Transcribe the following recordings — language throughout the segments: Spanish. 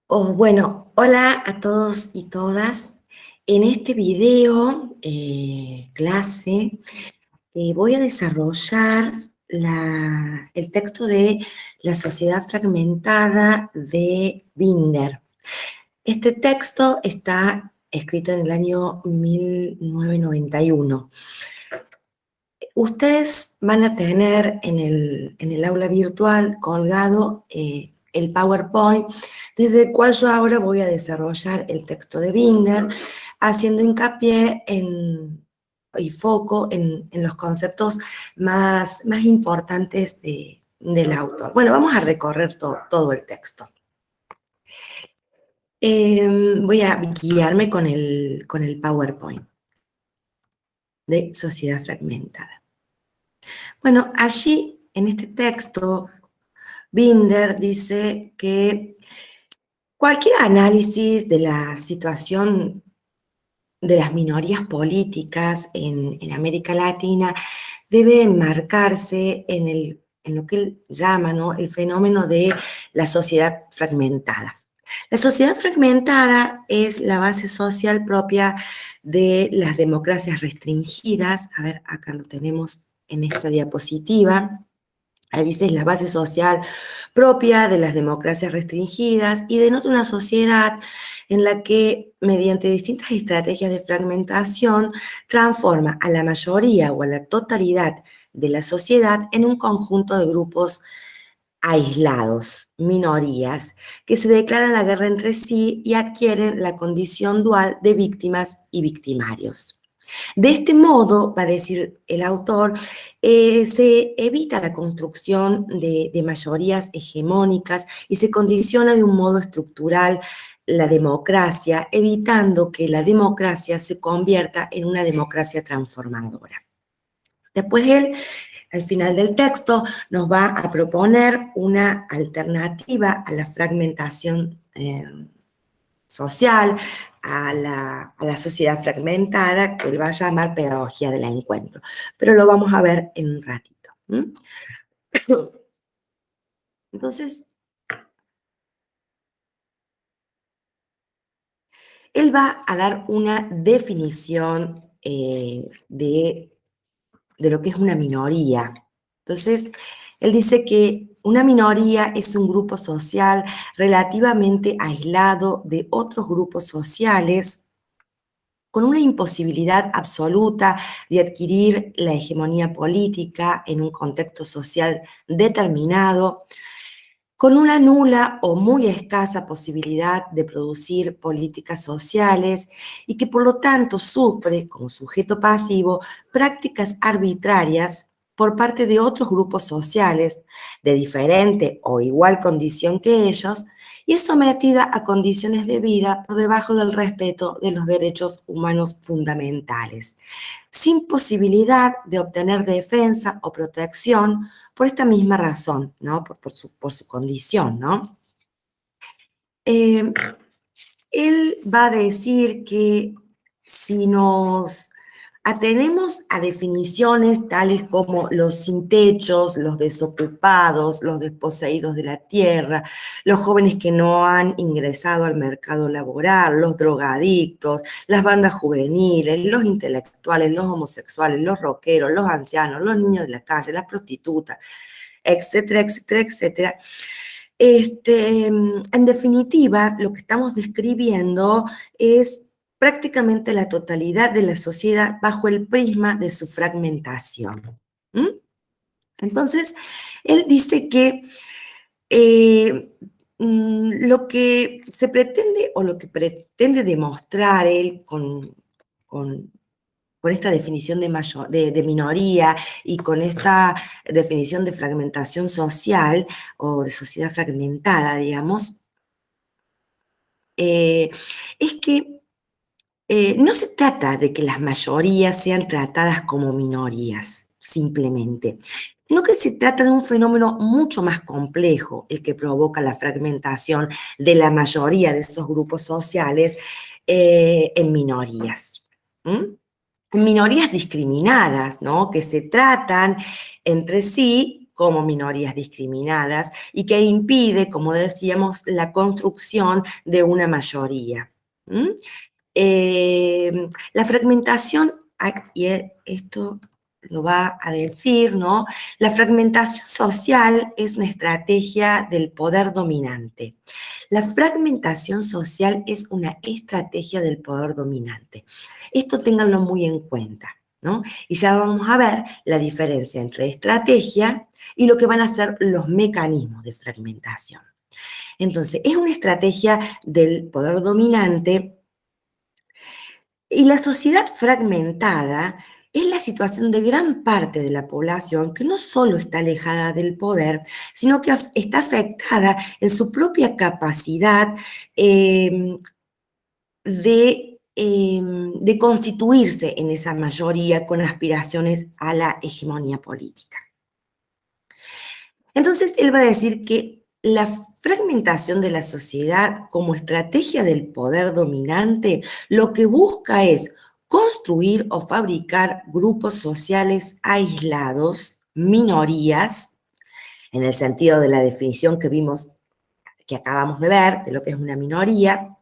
Bueno, hola a todos y todas. En este video clase voy a desarrollar el texto de La sociedad fragmentada de Binder. Este texto está escrito en el año 1991. Ustedes van a tener en el aula virtual colgado el PowerPoint, desde el cual yo ahora voy a desarrollar el texto de Binder, haciendo hincapié y foco en los conceptos más importantes del autor. Bueno, vamos a recorrer todo el texto. Voy a guiarme con el PowerPoint de Sociedad Fragmentada. Bueno, allí en este texto, Binder dice que cualquier análisis de la situación de las minorías políticas en América Latina debe enmarcarse en lo que él llama, ¿no?, el fenómeno de la sociedad fragmentada. La sociedad fragmentada es la base social propia de las democracias restringidas. A ver, acá lo tenemos en esta diapositiva. Ahí dice la base social propia de las democracias restringidas y denota una sociedad en la que, mediante distintas estrategias de fragmentación, transforma a la mayoría o a la totalidad de la sociedad en un conjunto de grupos aislados, minorías, que se declaran la guerra entre sí y adquieren la condición dual de víctimas y victimarios. De este modo, va a decir el autor, se evita la construcción de mayorías hegemónicas y se condiciona de un modo estructural la democracia, evitando que la democracia se convierta en una democracia transformadora. Después él, al final del texto, nos va a proponer una alternativa a la fragmentación social, a la sociedad fragmentada, que él va a llamar pedagogía del encuentro. Pero lo vamos a ver en un ratito. Entonces, él va a dar una definición de lo que es una minoría. Entonces, él dice que una minoría es un grupo social relativamente aislado de otros grupos sociales, con una imposibilidad absoluta de adquirir la hegemonía política en un contexto social determinado, con una nula o muy escasa posibilidad de producir políticas sociales y que por lo tanto sufre como sujeto pasivo prácticas arbitrarias por parte de otros grupos sociales de diferente o igual condición que ellos, y es sometida a condiciones de vida por debajo del respeto de los derechos humanos fundamentales, sin posibilidad de obtener defensa o protección por esta misma razón, ¿no?, por su condición, ¿no? Él va a decir que si nos atenemos a definiciones tales como los sin techos, los desocupados, los desposeídos de la tierra, los jóvenes que no han ingresado al mercado laboral, los drogadictos, las bandas juveniles, los intelectuales, los homosexuales, los rockeros, los ancianos, los niños de la calle, las prostitutas, etcétera, etcétera, etcétera. En definitiva, lo que estamos describiendo es prácticamente la totalidad de la sociedad bajo el prisma de su fragmentación. Entonces, él dice que lo que se pretende o lo que pretende demostrar él con esta definición de minoría y con esta definición de fragmentación social o de sociedad fragmentada, digamos, es que no se trata de que las mayorías sean tratadas como minorías, simplemente, sino que se trata de un fenómeno mucho más complejo, el que provoca la fragmentación de la mayoría de esos grupos sociales en minorías. Minorías discriminadas, ¿no?, que se tratan entre sí como minorías discriminadas y que impide, como decíamos, la construcción de una mayoría. ¿Mm? La fragmentación, y esto lo va a decir, ¿no? La fragmentación social es una estrategia del poder dominante. La fragmentación social es una estrategia del poder dominante. Esto ténganlo muy en cuenta, ¿no? Y ya vamos a ver la diferencia entre estrategia y lo que van a ser los mecanismos de fragmentación. Entonces, es una estrategia del poder dominante. Y la sociedad fragmentada es la situación de gran parte de la población que no solo está alejada del poder, sino que está afectada en su propia capacidad de constituirse en esa mayoría con aspiraciones a la hegemonía política. Entonces, él va a decir que la fragmentación de la sociedad como estrategia del poder dominante lo que busca es construir o fabricar grupos sociales aislados, minorías, en el sentido de la definición que vimos, que acabamos de ver, de lo que es una minoría.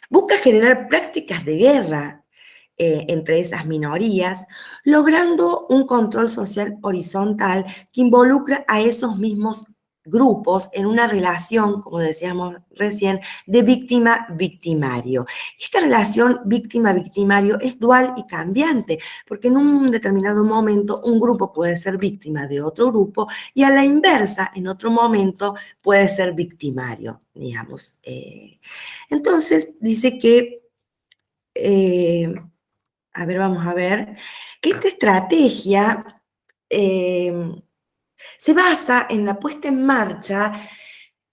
Busca generar prácticas de guerra entre esas minorías, logrando un control social horizontal que involucra a esos mismos grupos en una relación, como decíamos recién, de víctima-victimario. Esta relación víctima-victimario es dual y cambiante, porque en un determinado momento un grupo puede ser víctima de otro grupo y a la inversa, en otro momento puede ser victimario, digamos. Entonces, dice que a ver, vamos a ver, que esta estrategia se basa en la puesta en marcha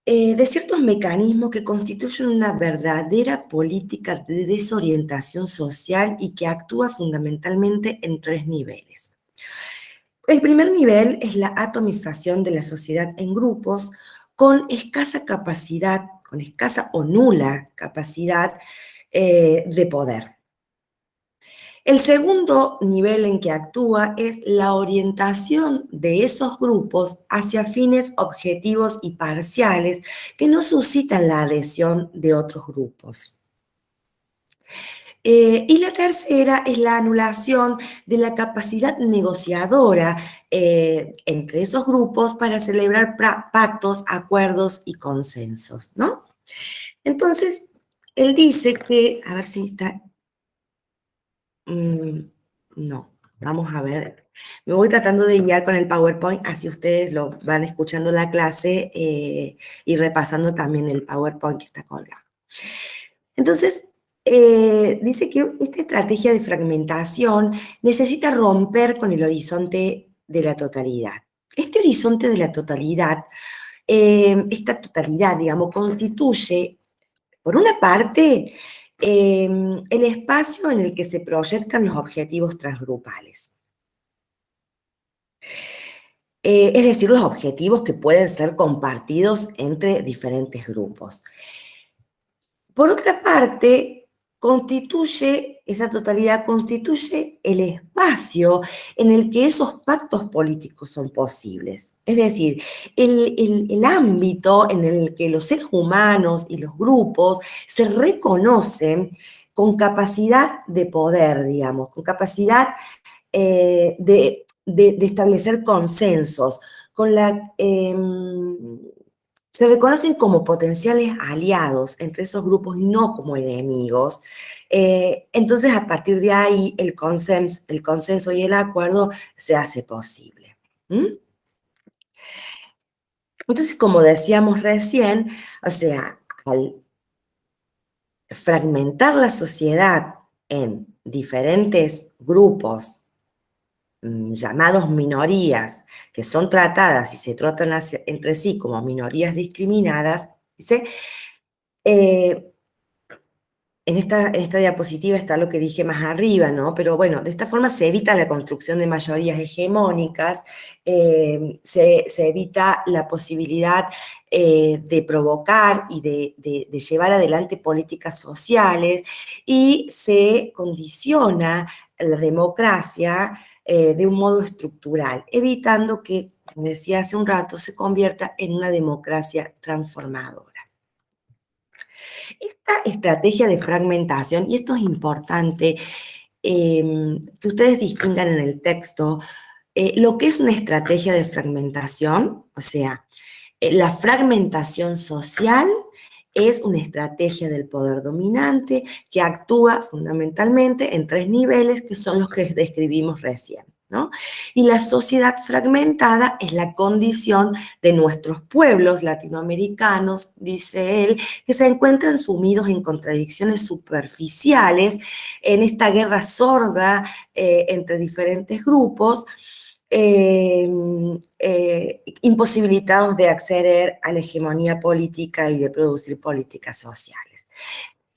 de ciertos mecanismos que constituyen una verdadera política de desorientación social y que actúa fundamentalmente en 3 niveles. El primer nivel es la atomización de la sociedad en grupos con escasa capacidad, con escasa o nula capacidad de poder. El segundo nivel en que actúa es la orientación de esos grupos hacia fines objetivos y parciales que no suscitan la adhesión de otros grupos. Y la tercera es la anulación de la capacidad negociadora entre esos grupos para celebrar pactos, acuerdos y consensos, ¿no? Entonces, él dice que, a ver si está... no, vamos a ver. Me voy tratando de guiar con el PowerPoint, así ustedes lo van escuchando la clase y repasando también el PowerPoint que está colgado. Entonces, dice que esta estrategia de fragmentación necesita romper con el horizonte de la totalidad. Este horizonte de la totalidad, esta totalidad, digamos, constituye, por una parte, el espacio en el que se proyectan los objetivos transgrupales. Es decir, los objetivos que pueden ser compartidos entre diferentes grupos. Por otra parte, esa totalidad constituye el espacio en el que esos pactos políticos son posibles. Es decir, el ámbito en el que los seres humanos y los grupos se reconocen con capacidad de poder, digamos, con capacidad de establecer consensos, se reconocen como potenciales aliados entre esos grupos y no como enemigos. Entonces, a partir de ahí, el consenso y el acuerdo se hace posible. Entonces, como decíamos recién, o sea, al fragmentar la sociedad en diferentes grupos llamados minorías, que son tratadas y se tratan entre sí como minorías discriminadas, dice, en esta diapositiva está lo que dije más arriba, ¿no? Pero bueno, de esta forma se evita la construcción de mayorías hegemónicas, se evita la posibilidad de provocar y de llevar adelante políticas sociales y se condiciona la democracia de un modo estructural, evitando que, como decía hace un rato, se convierta en una democracia transformadora. Esta estrategia de fragmentación, y esto es importante, que ustedes distingan en el texto lo que es una estrategia de fragmentación, o sea, la fragmentación social es una estrategia del poder dominante que actúa fundamentalmente en 3 niveles que son los que describimos recién, ¿no? Y la sociedad fragmentada es la condición de nuestros pueblos latinoamericanos, dice él, que se encuentran sumidos en contradicciones superficiales, en esta guerra sorda entre diferentes grupos, imposibilitados de acceder a la hegemonía política y de producir políticas sociales.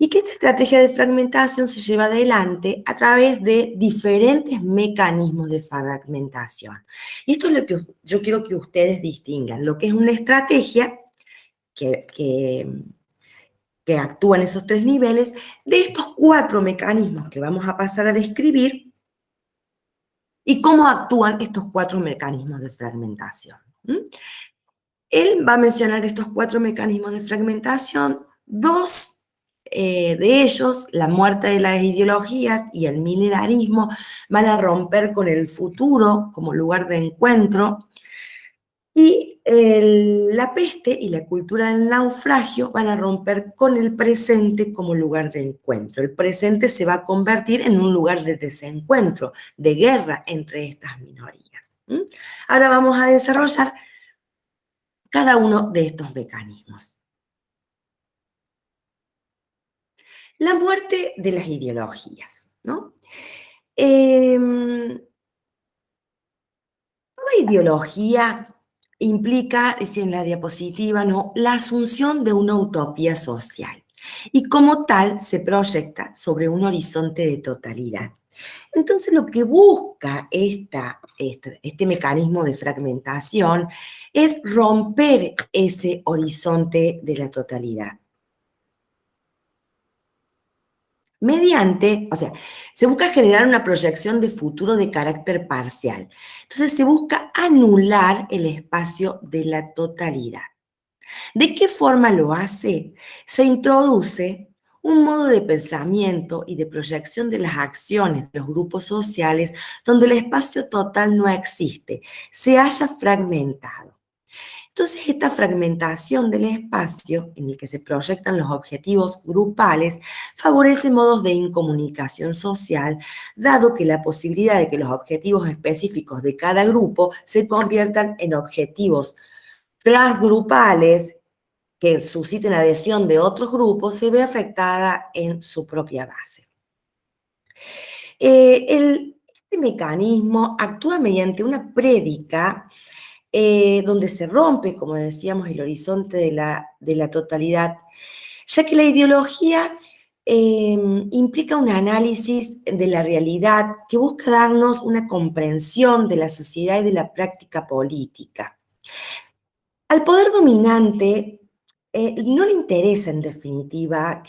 Y que esta estrategia de fragmentación se lleva adelante a través de diferentes mecanismos de fragmentación. Y esto es lo que yo quiero que ustedes distingan, lo que es una estrategia que actúa en esos 3 niveles, de estos 4 mecanismos que vamos a pasar a describir, y cómo actúan estos 4 mecanismos de fragmentación. Él va a mencionar estos 4 mecanismos de fragmentación, 2 de ellos, la muerte de las ideologías y el milenarismo, van a romper con el futuro como lugar de encuentro, y la peste y la cultura del naufragio van a romper con el presente como lugar de encuentro. El presente se va a convertir en un lugar de desencuentro, de guerra entre estas minorías. Ahora vamos a desarrollar cada uno de estos mecanismos. La muerte de las ideologías, ¿no? Toda ideología implica, decía en la diapositiva, ¿no?, la asunción de una utopía social y como tal se proyecta sobre un horizonte de totalidad. Entonces lo que busca este mecanismo de fragmentación es romper ese horizonte de la totalidad. O sea, se busca generar una proyección de futuro de carácter parcial. Entonces se busca anular el espacio de la totalidad. ¿De qué forma lo hace? Se introduce un modo de pensamiento y de proyección de las acciones de los grupos sociales donde el espacio total no existe, se haya fragmentado. Entonces, esta fragmentación del espacio en el que se proyectan los objetivos grupales favorece modos de incomunicación social, dado que la posibilidad de que los objetivos específicos de cada grupo se conviertan en objetivos transgrupales que susciten adhesión de otros grupos se ve afectada en su propia base. Este mecanismo actúa mediante una prédica donde se rompe, como decíamos, el horizonte de la totalidad, ya que la ideología implica un análisis de la realidad que busca darnos una comprensión de la sociedad y de la práctica política. Al poder dominante no le interesa, en definitiva,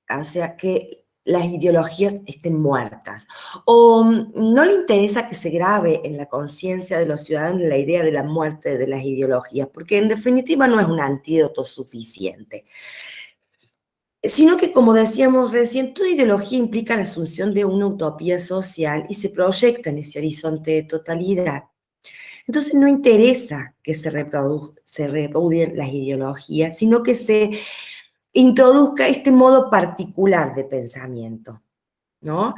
o sea, que las ideologías estén muertas, o no le interesa que se grabe en la conciencia de los ciudadanos la idea de la muerte de las ideologías, porque en definitiva no es un antídoto suficiente, sino que, como decíamos recién, toda ideología implica la asunción de una utopía social y se proyecta en ese horizonte de totalidad. Entonces no interesa que se repudien las ideologías, sino que se introduzca este modo particular de pensamiento, ¿no?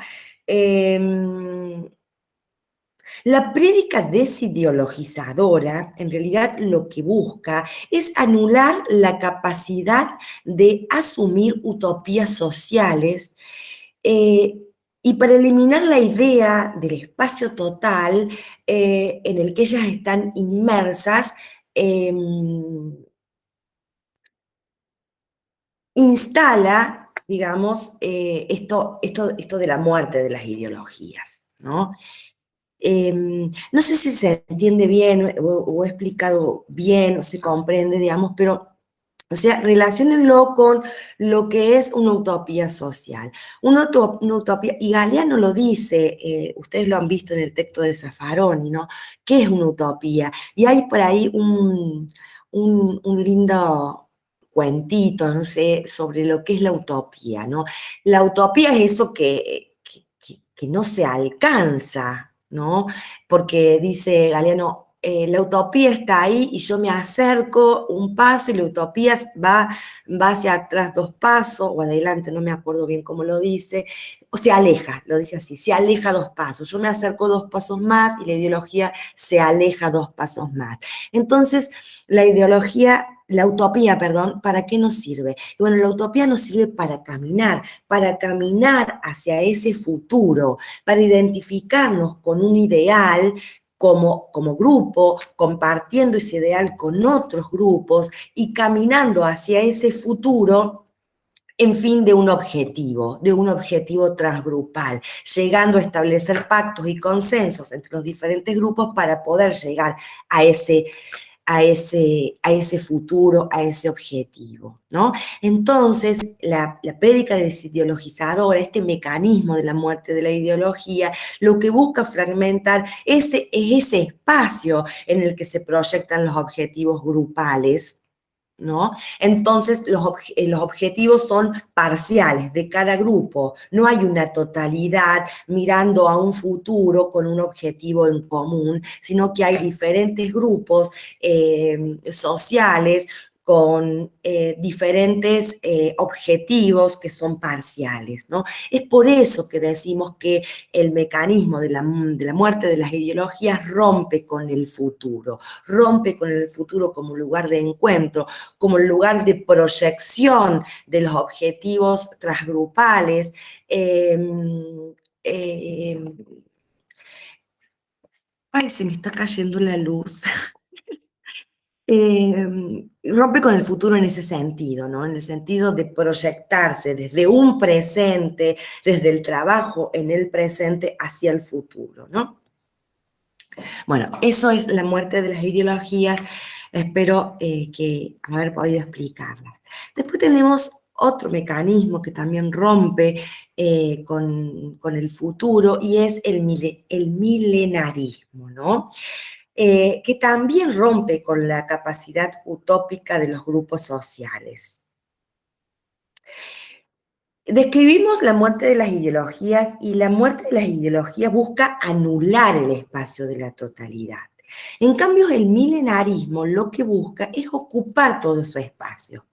La prédica desideologizadora, en realidad lo que busca es anular la capacidad de asumir utopías sociales y para eliminar la idea del espacio total en el que ellas están inmersas, instala, digamos, esto de la muerte de las ideologías, ¿no? No sé si se entiende bien o he explicado bien o se comprende, digamos, pero O sea, relaciónenlo con lo que es una utopía social. Una utopía, y Galeano lo dice, ustedes lo han visto en el texto de Zaffaroni, ¿no? ¿Qué es una utopía? Y hay por ahí un lindo cuentito, no sé, sobre lo que es la utopía, ¿no? La utopía es eso que no se alcanza, ¿no? Porque dice Galeano, la utopía está ahí y yo me acerco un paso y la utopía va hacia atrás 2 pasos o adelante, no me acuerdo bien cómo lo dice, o se aleja, lo dice así, se aleja 2 pasos. Yo me acerco 2 pasos más y la ideología se aleja 2 pasos más. Entonces, la utopía, perdón, ¿para qué nos sirve? Y bueno, la utopía nos sirve para caminar hacia ese futuro, para identificarnos con un ideal como grupo, compartiendo ese ideal con otros grupos y caminando hacia ese futuro en fin de un objetivo transgrupal, llegando a establecer pactos y consensos entre los diferentes grupos para poder llegar a ese futuro, a ese objetivo, ¿no? Entonces, la prédica desideologizadora, este mecanismo de la muerte de la ideología, lo que busca fragmentar es ese espacio en el que se proyectan los objetivos grupales, ¿no? Entonces, los objetivos son parciales de cada grupo, no hay una totalidad mirando a un futuro con un objetivo en común, sino que hay diferentes grupos sociales con diferentes objetivos que son parciales, ¿no? Es por eso que decimos que el mecanismo de la muerte de las ideologías rompe con el futuro como lugar de encuentro, como lugar de proyección de los objetivos transgrupales. Eh, Ay, se me está cayendo la luz. Rompe con el futuro en ese sentido, ¿no? En el sentido de proyectarse desde un presente, desde el trabajo en el presente hacia el futuro, ¿no? Bueno, eso es la muerte de las ideologías. Espero que haber podido explicarlas. Después tenemos otro mecanismo que también rompe con el futuro y es el milenarismo, ¿no? Que también rompe con la capacidad utópica de los grupos sociales. Describimos la muerte de las ideologías y la muerte de las ideologías busca anular el espacio de la totalidad. En cambio, el milenarismo lo que busca es ocupar todo ese espacio.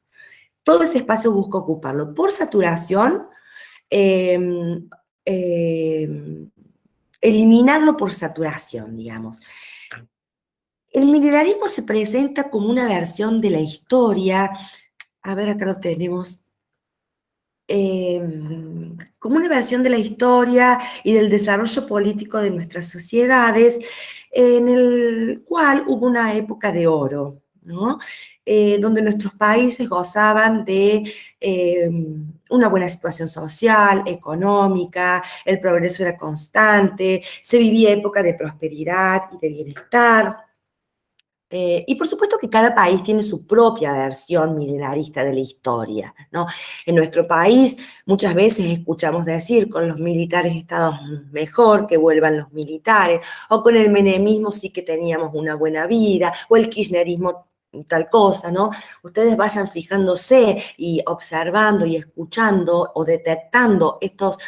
Todo ese espacio busca ocuparlo por saturación, eh, eh, eliminarlo por saturación, digamos. El milenarismo se presenta como una versión de la historia, a ver, acá lo tenemos, como una versión de la historia y del desarrollo político de nuestras sociedades, en el cual hubo una época de oro, ¿no? Donde nuestros países gozaban de una buena situación social, económica, el progreso era constante, se vivía época de prosperidad y de bienestar. Y por supuesto que cada país tiene su propia versión milenarista de la historia, ¿no? En nuestro país muchas veces escuchamos decir, con los militares estábamos mejor, que vuelvan los militares, o con el menemismo sí que teníamos una buena vida, o el kirchnerismo tal cosa, ¿no? Ustedes vayan fijándose y observando y escuchando o detectando estos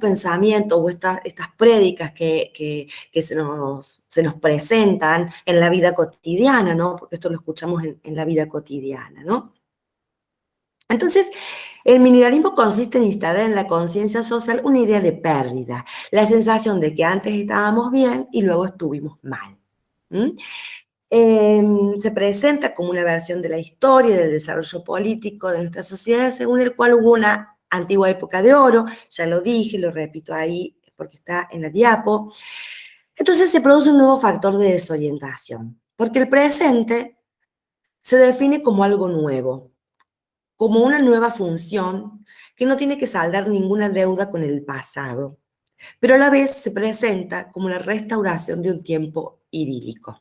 pensamientos o estas prédicas que se nos presentan en la vida cotidiana, ¿no? Porque esto lo escuchamos en la vida cotidiana, ¿no? Entonces, el mineralismo consiste en instalar en la conciencia social una idea de pérdida, la sensación de que antes estábamos bien y luego estuvimos mal. Se presenta como una versión de la historia y del desarrollo político de nuestra sociedad, según el cual hubo una antigua época de oro, ya lo dije, lo repito ahí porque está en la diapo. Entonces se produce un nuevo factor de desorientación, porque el presente se define como algo nuevo, como una nueva función que no tiene que saldar ninguna deuda con el pasado, pero a la vez se presenta como la restauración de un tiempo idílico.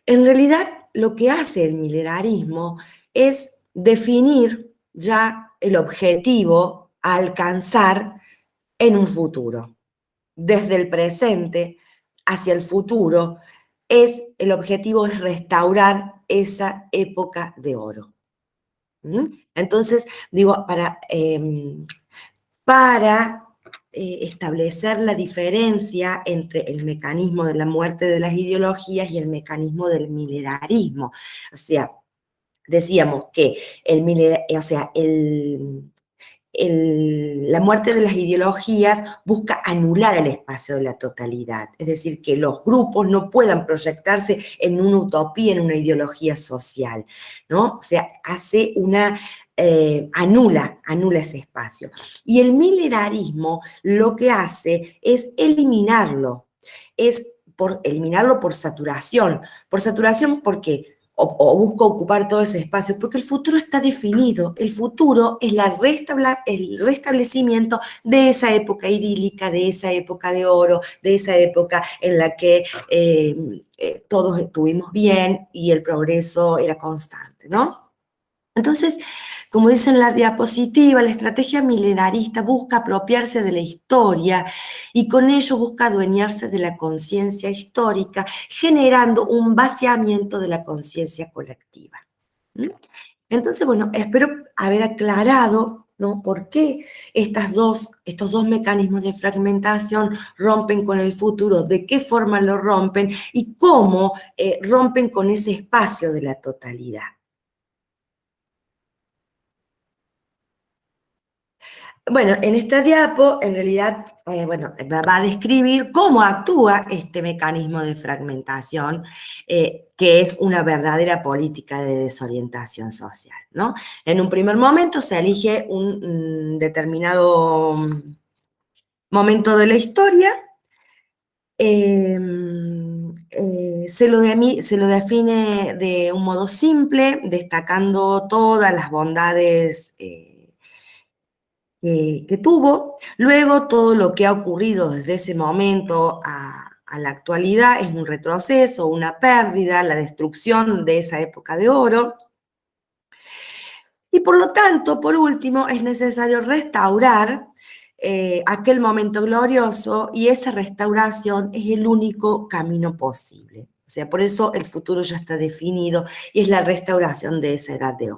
En realidad, lo que hace el milenarismo es definir ya el objetivo a alcanzar en un futuro. Desde el presente hacia el futuro, el objetivo es restaurar esa época de oro. Entonces, digo, para establecer la diferencia entre el mecanismo de la muerte de las ideologías y el mecanismo del milenarismo. O sea, decíamos que la muerte de las ideologías busca anular el espacio de la totalidad, es decir, que los grupos no puedan proyectarse en una utopía, en una ideología social, ¿no? O sea, anula ese espacio. Y el milenarismo lo que hace es eliminarlo, eliminarlo por saturación. Por saturación, porque o busca ocupar todo ese espacio, porque el futuro está definido. El futuro es el restablecimiento de esa época idílica, de esa época de oro, de esa época en la que todos estuvimos bien y el progreso era constante, ¿no? Entonces, como dice en la diapositiva, la estrategia milenarista busca apropiarse de la historia y con ello busca adueñarse de la conciencia histórica, generando un vaciamiento de la conciencia colectiva. ¿Mm? Entonces, bueno, espero haber aclarado, ¿no?, por qué estos dos mecanismos de fragmentación rompen con el futuro, de qué forma lo rompen y cómo rompen con ese espacio de la totalidad. Bueno, en esta diapo, en realidad, va a describir cómo actúa este mecanismo de fragmentación, que es una verdadera política de desorientación social, ¿no? En un primer momento se elige un determinado momento de la historia, se lo define de un modo simple, destacando todas las bondades que tuvo. Luego, todo lo que ha ocurrido desde ese momento a la actualidad es un retroceso, una pérdida, la destrucción de esa época de oro. Y por lo tanto, por último, es necesario restaurar aquel momento glorioso, y esa restauración es el único camino posible. O sea, por eso el futuro ya está definido y es la restauración de esa edad de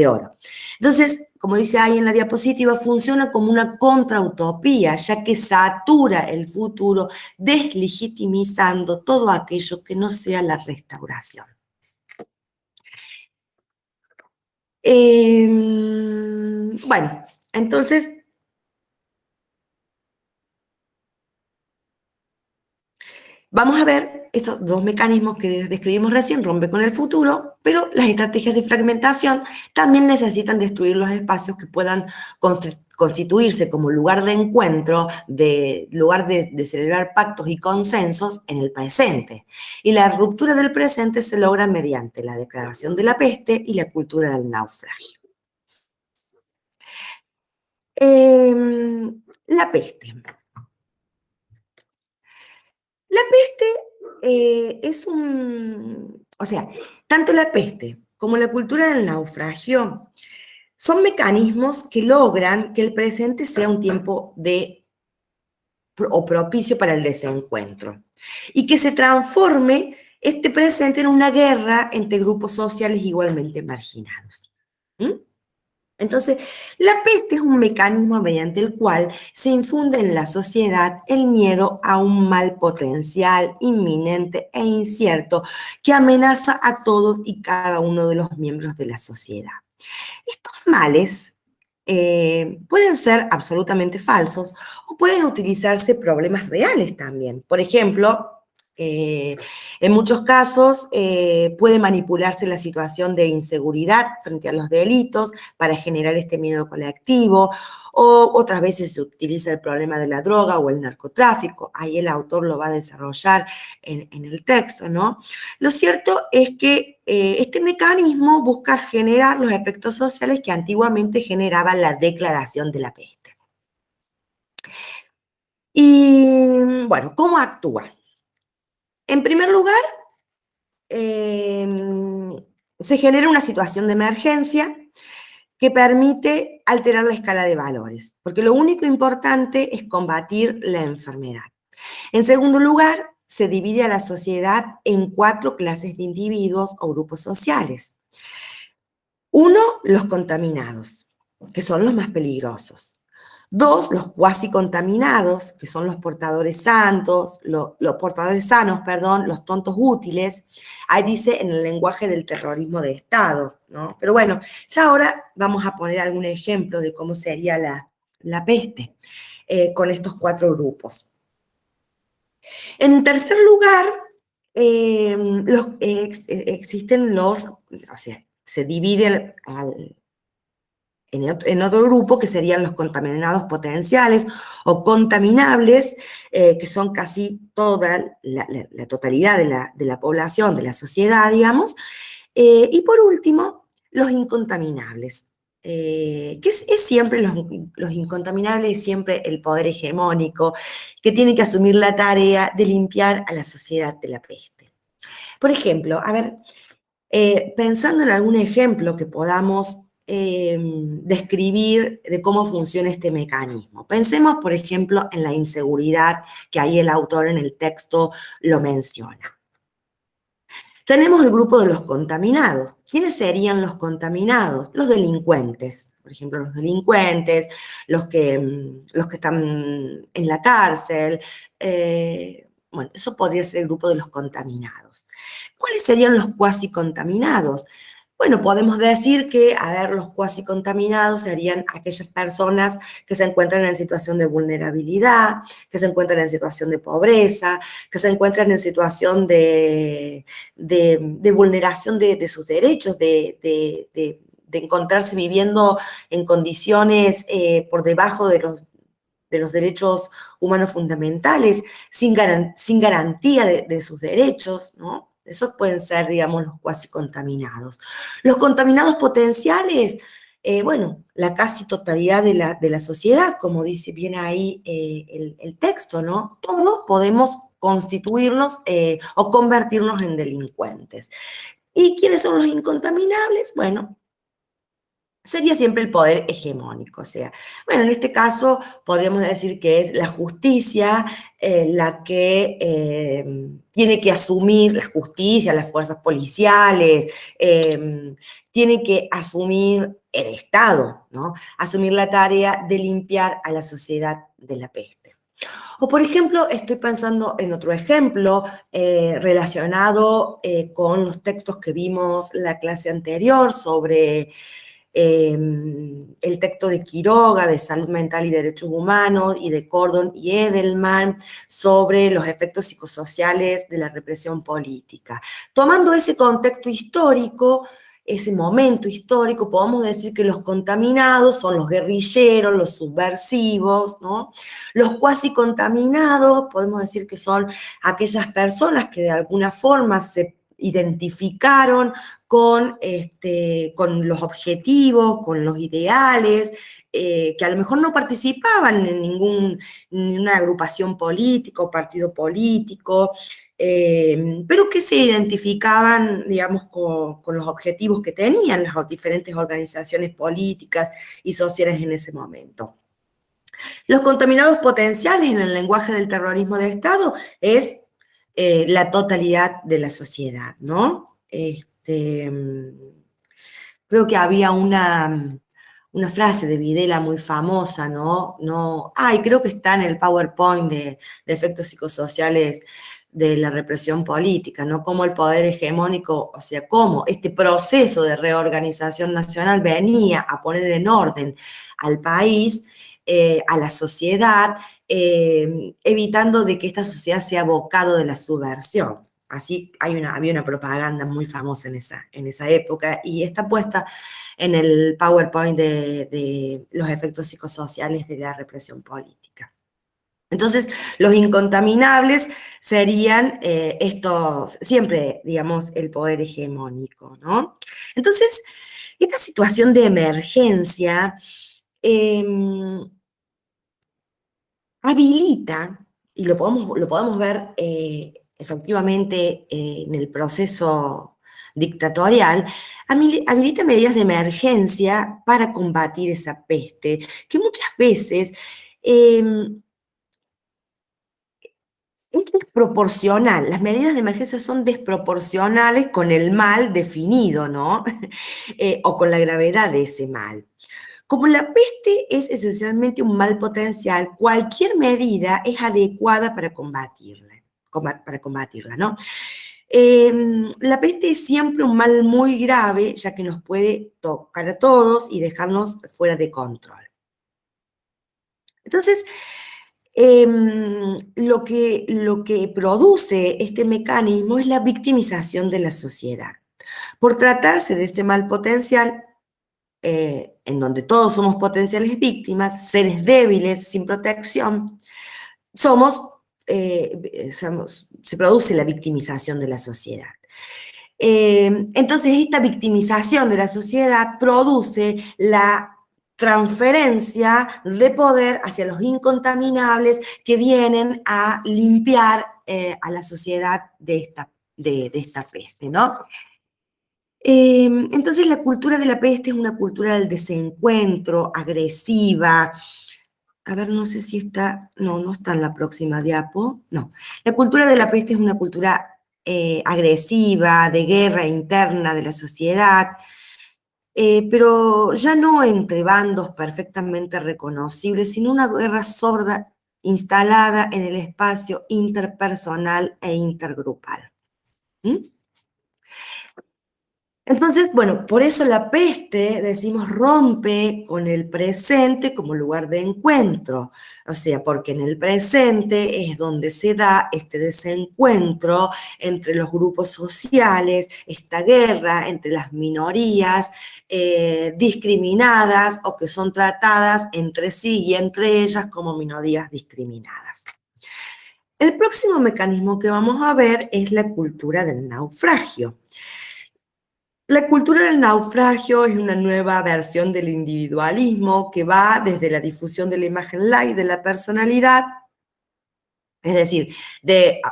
oro. Entonces, como dice ahí en la diapositiva, funciona como una contrautopía, ya que satura el futuro, deslegitimizando todo aquello que no sea la restauración. Bueno, entonces, vamos a ver esos dos mecanismos que describimos recién, rompe con el futuro, pero las estrategias de fragmentación también necesitan destruir los espacios que puedan constituirse como lugar de encuentro, lugar de celebrar pactos y consensos en el presente. Y la ruptura del presente se logra mediante la declaración de la peste y la cultura del naufragio. La peste. La peste o sea, tanto la peste como la cultura del naufragio son mecanismos que logran que el presente sea un tiempo propicio para el desencuentro y que se transforme este presente en una guerra entre grupos sociales igualmente marginados. ¿Mm? Entonces, la peste es un mecanismo mediante el cual se infunde en la sociedad el miedo a un mal potencial, inminente e incierto que amenaza a todos y cada uno de los miembros de la sociedad. Estos males pueden ser absolutamente falsos o pueden utilizarse problemas reales también. Por ejemplo, en muchos casos puede manipularse la situación de inseguridad frente a los delitos para generar este miedo colectivo, o otras veces se utiliza el problema de la droga o el narcotráfico. Ahí el autor lo va a desarrollar en el texto, ¿no? Lo cierto es que este mecanismo busca generar los efectos sociales que antiguamente generaban la declaración de la peste. Y bueno, ¿cómo actúa? En primer lugar, se genera una situación de emergencia que permite alterar la escala de valores, porque lo único importante es combatir la enfermedad. En segundo lugar, se divide a la sociedad en 4 clases de individuos o grupos sociales. Uno, los contaminados, que son los más peligrosos. Dos, los cuasi contaminados, que son los portadores santos, los portadores sanos, perdón, los tontos útiles. Ahí dice en el lenguaje del terrorismo de Estado, ¿no? Pero bueno, ya ahora vamos a poner algún ejemplo de cómo sería la peste con estos 4 grupos. En tercer lugar, existen los, o sea, se divide en otro grupo que serían los contaminados potenciales o contaminables, que son casi toda la totalidad de la población, de la sociedad, digamos. Y por último, los incontaminables, que es siempre los incontaminables, es siempre el poder hegemónico que tiene que asumir la tarea de limpiar a la sociedad de la peste. Por ejemplo, a ver, pensando en algún ejemplo que podamos describir de cómo funciona este mecanismo. Pensemos, por ejemplo, en la inseguridad que ahí el autor en el texto lo menciona. Tenemos el grupo de los contaminados. ¿Quiénes serían los contaminados? Los delincuentes. Por ejemplo, los delincuentes, los que están en la cárcel. Bueno, eso podría ser el grupo de los contaminados. ¿Cuáles serían los cuasi contaminados? Bueno, podemos decir que, a ver, los cuasi contaminados serían aquellas personas que se encuentran en situación de vulnerabilidad, que se encuentran en situación de pobreza, que se encuentran en situación de vulneración de sus derechos, de encontrarse viviendo en condiciones por debajo de los derechos humanos fundamentales, sin garantía de sus derechos, ¿no? Esos pueden ser, digamos, los cuasi contaminados. Los contaminados potenciales, bueno, la casi totalidad de la sociedad, como dice bien ahí el texto, ¿no? Todos podemos constituirnos o convertirnos en delincuentes. ¿Y quiénes son los incontaminables? Bueno, sería siempre el poder hegemónico. O sea, bueno, en este caso podríamos decir que es la justicia la que tiene que asumir, la justicia, las fuerzas policiales, tiene que asumir el Estado, ¿no? Asumir la tarea de limpiar a la sociedad de la peste. O, por ejemplo, estoy pensando en otro ejemplo relacionado con los textos que vimos la clase anterior sobre el texto de Quiroga, de Salud Mental y Derechos Humanos, y de Cordon y Edelman, sobre los efectos psicosociales de la represión política. Tomando ese contexto histórico, ese momento histórico, podemos decir que los contaminados son los guerrilleros, los subversivos, ¿no? Los cuasi contaminados, podemos decir que son aquellas personas que de alguna forma se identificaron con los objetivos, con los ideales, que a lo mejor no participaban en ninguna agrupación política o partido político, pero que se identificaban, digamos, con los objetivos que tenían las diferentes organizaciones políticas y sociales en ese momento. Los contaminados potenciales en el lenguaje del terrorismo de Estado es la totalidad de la sociedad, ¿no? Creo que había una frase de Videla muy famosa, ¿no? Y creo que está en el PowerPoint de efectos psicosociales de la represión política, ¿no? Cómo el poder hegemónico, o sea, cómo este proceso de reorganización nacional venía a poner en orden al país, a la sociedad, evitando de que esta sociedad sea abocado de la subversión. Así había una propaganda muy famosa en esa época y está puesta en el PowerPoint de los efectos psicosociales de la represión política. Entonces, los incontaminables serían estos, siempre, digamos, el poder hegemónico, ¿no? Entonces, esta situación de emergencia habilita, y lo podemos ver efectivamente en el proceso dictatorial, habilita medidas de emergencia para combatir esa peste, que muchas veces es desproporcional. Las medidas de emergencia son desproporcionales con el mal definido, ¿no? O con la gravedad de ese mal. Como la peste es esencialmente un mal potencial, cualquier medida es adecuada para combatirla, ¿no? La peste es siempre un mal muy grave, ya que nos puede tocar a todos y dejarnos fuera de control. Entonces, lo que produce este mecanismo es la victimización de la sociedad. Por tratarse de este mal potencial, en donde todos somos potenciales víctimas, seres débiles, sin protección, se produce la victimización de la sociedad. Entonces, esta victimización de la sociedad produce la transferencia de poder hacia los incontaminables que vienen a limpiar a la sociedad de esta peste, ¿no? Entonces, la cultura de la peste es una cultura del desencuentro, agresiva. A ver, no sé si está, no está en la próxima diapo, no. La cultura de la peste es una cultura agresiva, de guerra interna de la sociedad, pero ya no entre bandos perfectamente reconocibles, sino una guerra sorda instalada en el espacio interpersonal e intergrupal. ¿Mm? Entonces, bueno, por eso la peste, decimos, rompe con el presente como lugar de encuentro. O sea, porque en el presente es donde se da este desencuentro entre los grupos sociales, esta guerra entre las minorías discriminadas o que son tratadas entre sí y entre ellas como minorías discriminadas. El próximo mecanismo que vamos a ver es la cultura del naufragio. La cultura del naufragio es una nueva versión del individualismo que va desde la difusión de la imagen light de la personalidad, es decir,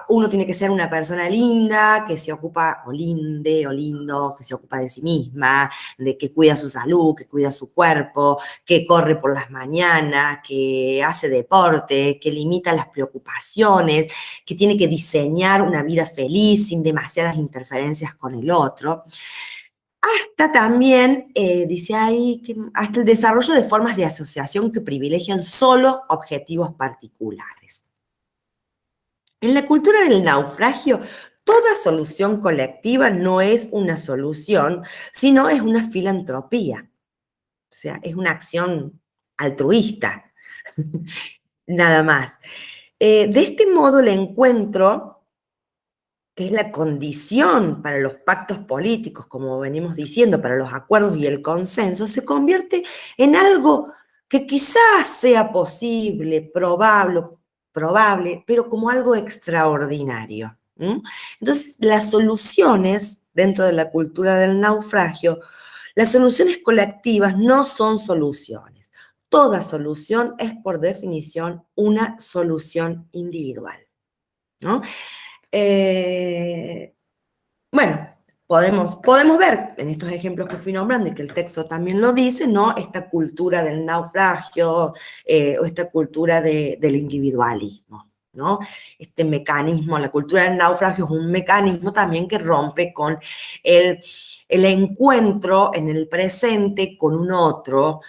uno tiene que ser una persona linda, que se ocupa, o linde, o lindo, que se ocupa de sí misma, de que cuida su salud, que cuida su cuerpo, que corre por las mañanas, que hace deporte, que limita las preocupaciones, que tiene que diseñar una vida feliz sin demasiadas interferencias con el otro. Hasta también, dice ahí, que hasta el desarrollo de formas de asociación que privilegian solo objetivos particulares. En la cultura del naufragio, toda solución colectiva no es una solución, sino es una filantropía. O sea, es una acción altruista, nada más. De este modo, el encuentro, que es la condición para los pactos políticos, como venimos diciendo, para los acuerdos y el consenso, se convierte en algo que quizás sea posible, probable, pero como algo extraordinario. Entonces, las soluciones dentro de la cultura del naufragio, las soluciones colectivas no son soluciones. Toda solución es, por definición, una solución individual, ¿no? Bueno, podemos ver en estos ejemplos que fui nombrando y que el texto también lo dice, ¿no? Esta cultura del naufragio o esta cultura del individualismo, ¿no? Este mecanismo, la cultura del naufragio es un mecanismo también que rompe con el encuentro en el presente con un otro,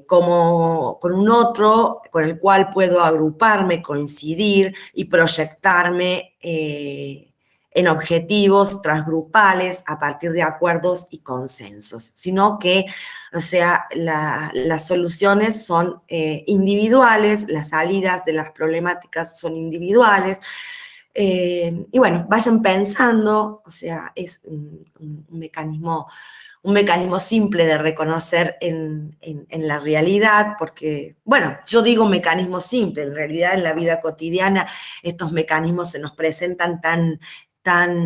como con un otro con el cual puedo agruparme, coincidir y proyectarme en objetivos transgrupales a partir de acuerdos y consensos, sino que, o sea, las soluciones son individuales, las salidas de las problemáticas son individuales, y bueno, vayan pensando, o sea, es un mecanismo simple de reconocer en la realidad, porque, bueno, yo digo mecanismo simple, en realidad en la vida cotidiana estos mecanismos se nos presentan tan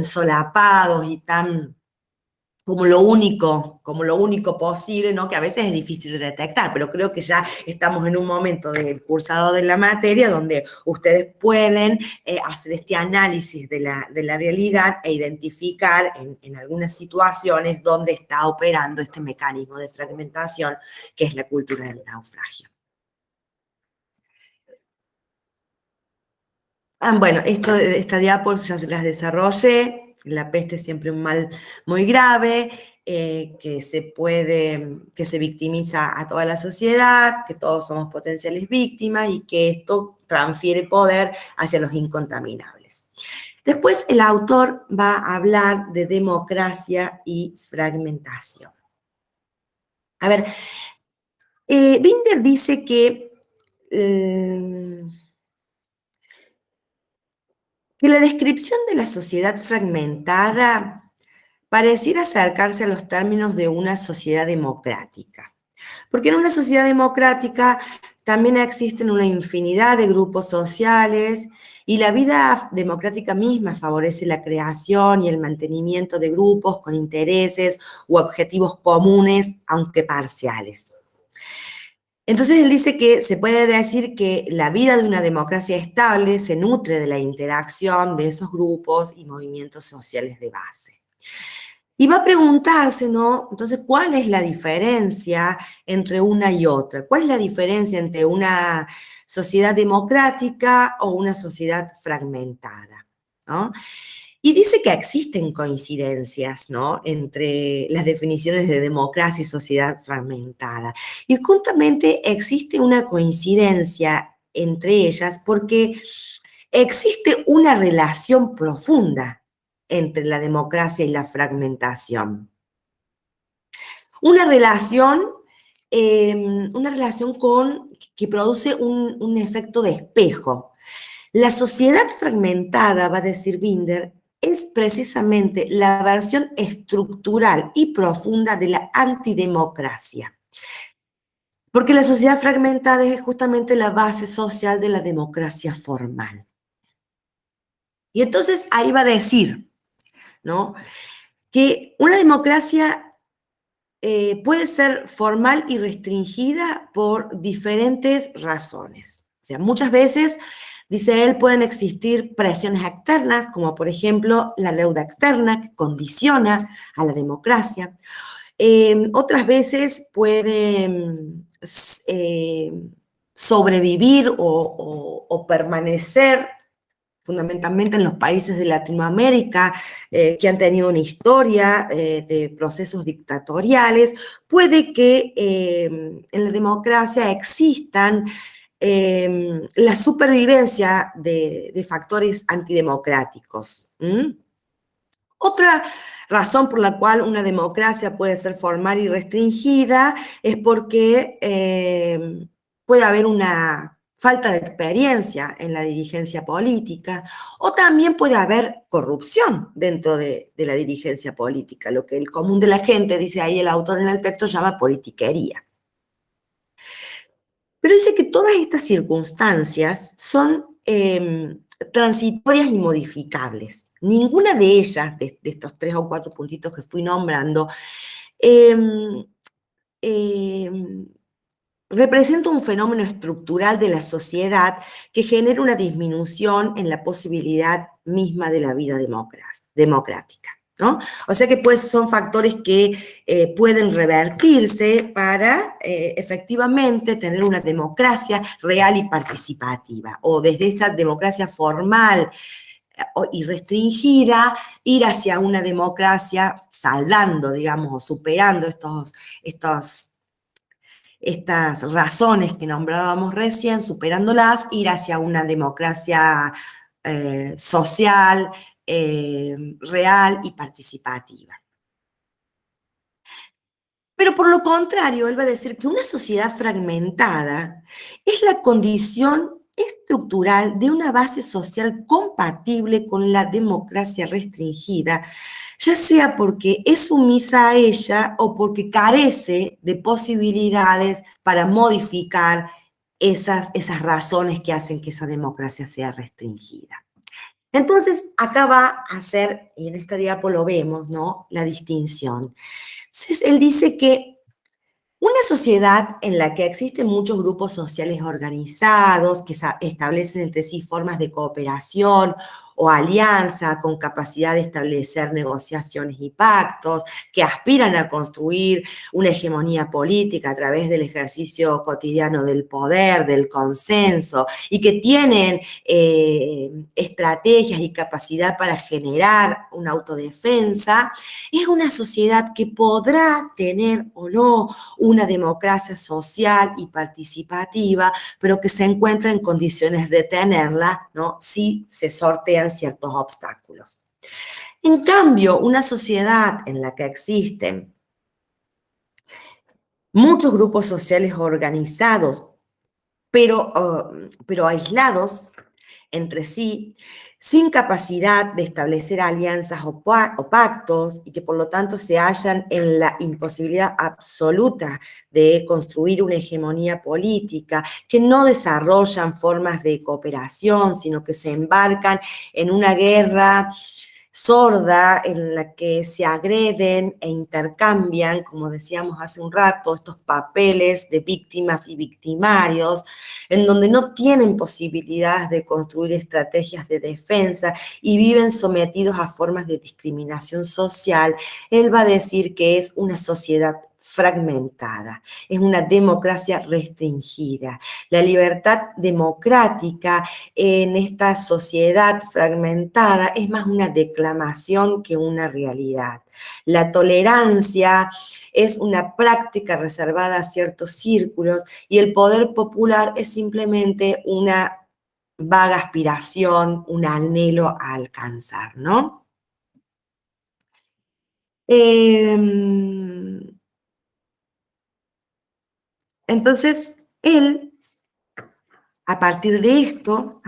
solapados y tan como lo único posible, ¿no? Que a veces es difícil de detectar, pero creo que ya estamos en un momento del cursado de la materia donde ustedes pueden hacer este análisis de la realidad e identificar en algunas situaciones dónde está operando este mecanismo de fragmentación que es la cultura del naufragio. Bueno, esta diapositiva ya se las desarrollé. La peste es siempre un mal muy grave, que se victimiza a toda la sociedad, que todos somos potenciales víctimas y que esto transfiere poder hacia los incontaminables. Después el autor va a hablar de democracia y fragmentación. A ver, Binder dice que la descripción de la sociedad fragmentada pareciera acercarse a los términos de una sociedad democrática. Porque en una sociedad democrática también existen una infinidad de grupos sociales y la vida democrática misma favorece la creación y el mantenimiento de grupos con intereses u objetivos comunes, aunque parciales. Entonces él dice que se puede decir que la vida de una democracia estable se nutre de la interacción de esos grupos y movimientos sociales de base. Y va a preguntarse, ¿no? Entonces, ¿cuál es la diferencia entre una y otra? ¿Cuál es la diferencia entre una sociedad democrática o una sociedad fragmentada? ¿No? Y dice que existen coincidencias, ¿no?, entre las definiciones de democracia y sociedad fragmentada. Y justamente existe una coincidencia entre ellas porque existe una relación profunda entre la democracia y la fragmentación. Una relación, que produce un efecto de espejo. La sociedad fragmentada, va a decir Binder, es precisamente la versión estructural y profunda de la antidemocracia. Porque la sociedad fragmentada es justamente la base social de la democracia formal. Y entonces ahí va a decir, ¿no?, que una democracia puede ser formal y restringida por diferentes razones. O sea, muchas veces, dice él, pueden existir presiones externas, como por ejemplo la deuda externa, que condiciona a la democracia. Otras veces pueden sobrevivir o permanecer fundamentalmente en los países de Latinoamérica, que han tenido una historia de procesos dictatoriales, puede que en la democracia existan la supervivencia de factores antidemocráticos. Otra razón por la cual una democracia puede ser formal y restringida es porque puede haber una falta de experiencia en la dirigencia política, o también puede haber corrupción dentro de la dirigencia política, lo que el común de la gente, dice ahí el autor en el texto, llama politiquería. Pero dice que todas estas circunstancias son transitorias y modificables. Ninguna de ellas, de estos 3 o 4 puntitos que fui nombrando, representa un fenómeno estructural de la sociedad que genera una disminución en la posibilidad misma de la vida democrática, ¿no? O sea que pues son factores que pueden revertirse para efectivamente tener una democracia real y participativa, o desde esta democracia formal y restringida, ir hacia una democracia saldando, digamos, o superando estas razones que nombrábamos recién, superándolas, ir hacia una democracia social, real y participativa. Pero por lo contrario, él va a decir que una sociedad fragmentada es la condición estructural de una base social compatible con la democracia restringida, ya sea porque es sumisa a ella o porque carece de posibilidades para modificar esas razones que hacen que esa democracia sea restringida. Entonces, acá va a hacer, y en esta diapo lo vemos, ¿no?, la distinción. Entonces, él dice que una sociedad en la que existen muchos grupos sociales organizados que establecen entre sí formas de cooperación o alianza con capacidad de establecer negociaciones y pactos, que aspiran a construir una hegemonía política a través del ejercicio cotidiano del poder, del consenso, y que tienen estrategias y capacidad para generar una autodefensa, es una sociedad que podrá tener o no una democracia social y participativa, pero que se encuentra en condiciones de tenerla, ¿no?, si se sortean ciertos obstáculos. En cambio, una sociedad en la que existen muchos grupos sociales organizados, pero aislados entre sí, sin capacidad de establecer alianzas o pactos, y que por lo tanto se hallan en la imposibilidad absoluta de construir una hegemonía política, que no desarrollan formas de cooperación, sino que se embarcan en una guerra sorda en la que se agreden e intercambian, como decíamos hace un rato, estos papeles de víctimas y victimarios, en donde no tienen posibilidades de construir estrategias de defensa y viven sometidos a formas de discriminación social. Él va a decir que es una sociedad fragmentada, es una democracia restringida. La libertad democrática en esta sociedad fragmentada es más una declamación que una realidad. La tolerancia es una práctica reservada a ciertos círculos y el poder popular es simplemente una vaga aspiración, un anhelo a alcanzar, ¿no? Entonces, él, a partir de esto,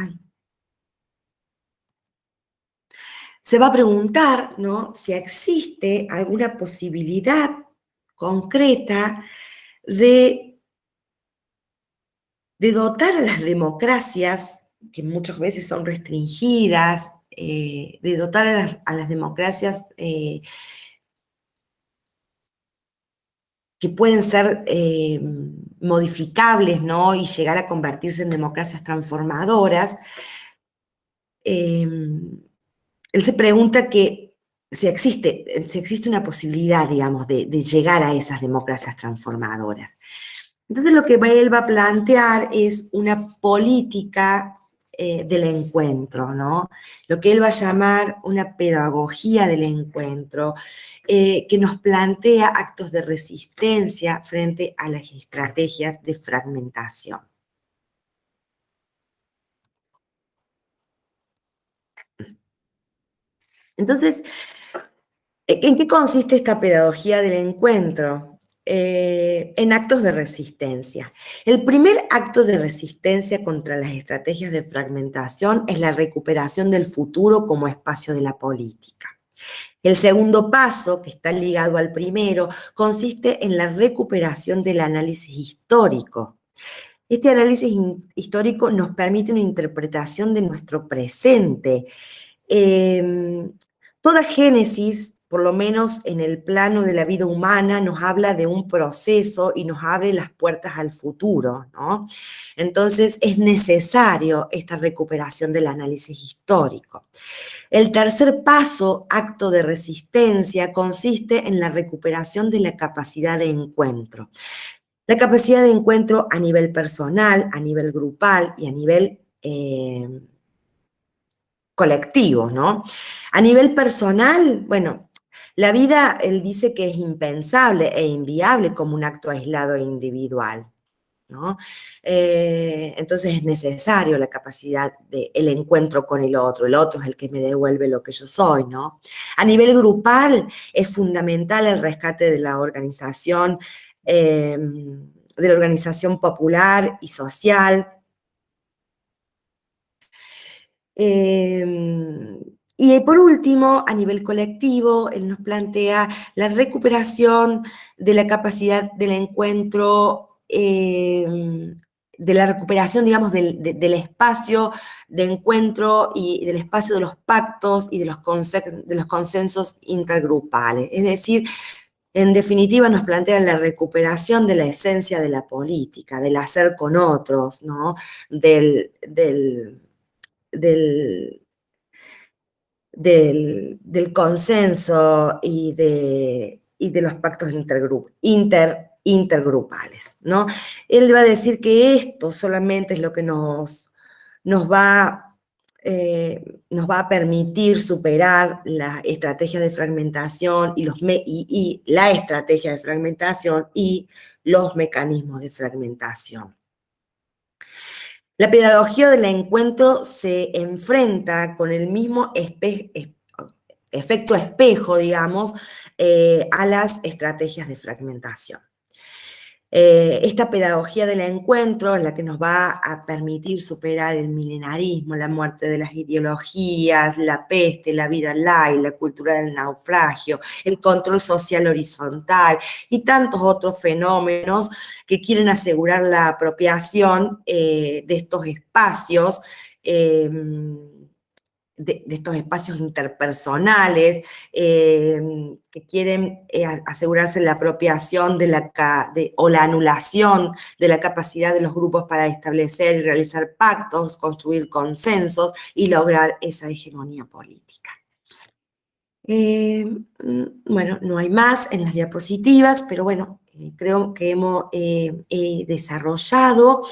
se va a preguntar, ¿no?, si existe alguna posibilidad concreta de dotar a las democracias, que muchas veces son restringidas, de dotar a las democracias que pueden ser modificables, ¿no?, y llegar a convertirse en democracias transformadoras. Él se pregunta que si existe una posibilidad, digamos, de llegar a esas democracias transformadoras. Entonces lo que él va a plantear es una política del encuentro, ¿no? Lo que él va a llamar una pedagogía del encuentro, que nos plantea actos de resistencia frente a las estrategias de fragmentación. Entonces, ¿en qué consiste esta pedagogía del encuentro? En actos de resistencia. El primer acto de resistencia contra las estrategias de fragmentación es la recuperación del futuro como espacio de la política. El segundo paso, que está ligado al primero, consiste en la recuperación del análisis histórico. Este análisis histórico nos permite una interpretación de nuestro presente. Toda génesis, por lo menos en el plano de la vida humana, nos habla de un proceso y nos abre las puertas al futuro, ¿no? Entonces es necesario esta recuperación del análisis histórico. El tercer paso, acto de resistencia, consiste en la recuperación de la capacidad de encuentro. La capacidad de encuentro a nivel personal, a nivel grupal y a nivel colectivo, ¿no? A nivel personal, bueno, la vida, él dice que es impensable e inviable como un acto aislado e individual, ¿no? Entonces es necesario la capacidad del encuentro con el otro es el que me devuelve lo que yo soy, ¿no? A nivel grupal es fundamental el rescate de la organización popular y social. Y por último, a nivel colectivo, él nos plantea la recuperación de la capacidad del encuentro de la recuperación, digamos, del espacio de encuentro y del espacio de los pactos y de los consensos intergrupales. Es decir, en definitiva nos plantean la recuperación de la esencia de la política, del hacer con otros, ¿no? Del del consenso y de los pactos intergrupales, ¿no? Él va a decir que esto solamente es lo que nos va, nos va a permitir superar la estrategia de fragmentación y la estrategia de fragmentación y los mecanismos de fragmentación. La pedagogía del encuentro se enfrenta con el mismo efecto espejo, digamos, a las estrategias de fragmentación. Esta pedagogía del encuentro es la que nos va a permitir superar el milenarismo, la muerte de las ideologías, la peste, la vida light, la cultura del naufragio, el control social horizontal y tantos otros fenómenos que quieren asegurar la apropiación de estos espacios de estos espacios interpersonales que quieren asegurarse la apropiación o la anulación de la capacidad de los grupos para establecer y realizar pactos, construir consensos y lograr esa hegemonía política. Bueno, no hay más en las diapositivas, pero bueno, creo que hemos desarrollado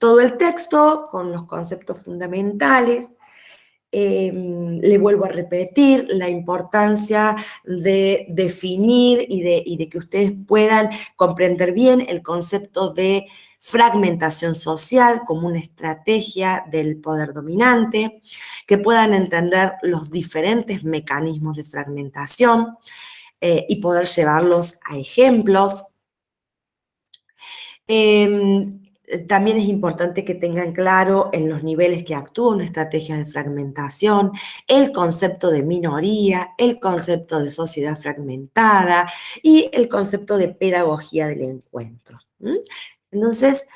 todo el texto con los conceptos fundamentales. Le vuelvo a repetir la importancia de definir y de que ustedes puedan comprender bien el concepto de fragmentación social como una estrategia del poder dominante, que puedan entender los diferentes mecanismos de fragmentación y poder llevarlos a ejemplos. También es importante que tengan claro en los niveles que actúa una estrategia de fragmentación, el concepto de minoría, el concepto de sociedad fragmentada y el concepto de pedagogía del encuentro. Entonces,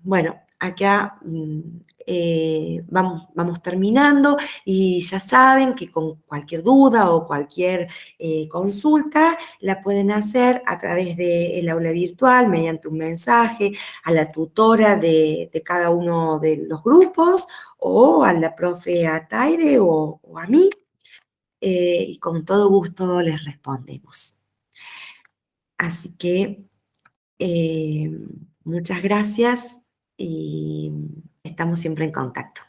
bueno, acá vamos terminando y ya saben que con cualquier duda o cualquier consulta la pueden hacer a través del aula virtual mediante un mensaje a la tutora de cada uno de los grupos o a la profe Ataide o a mí y con todo gusto les respondemos. Así que muchas gracias y estamos siempre en contacto.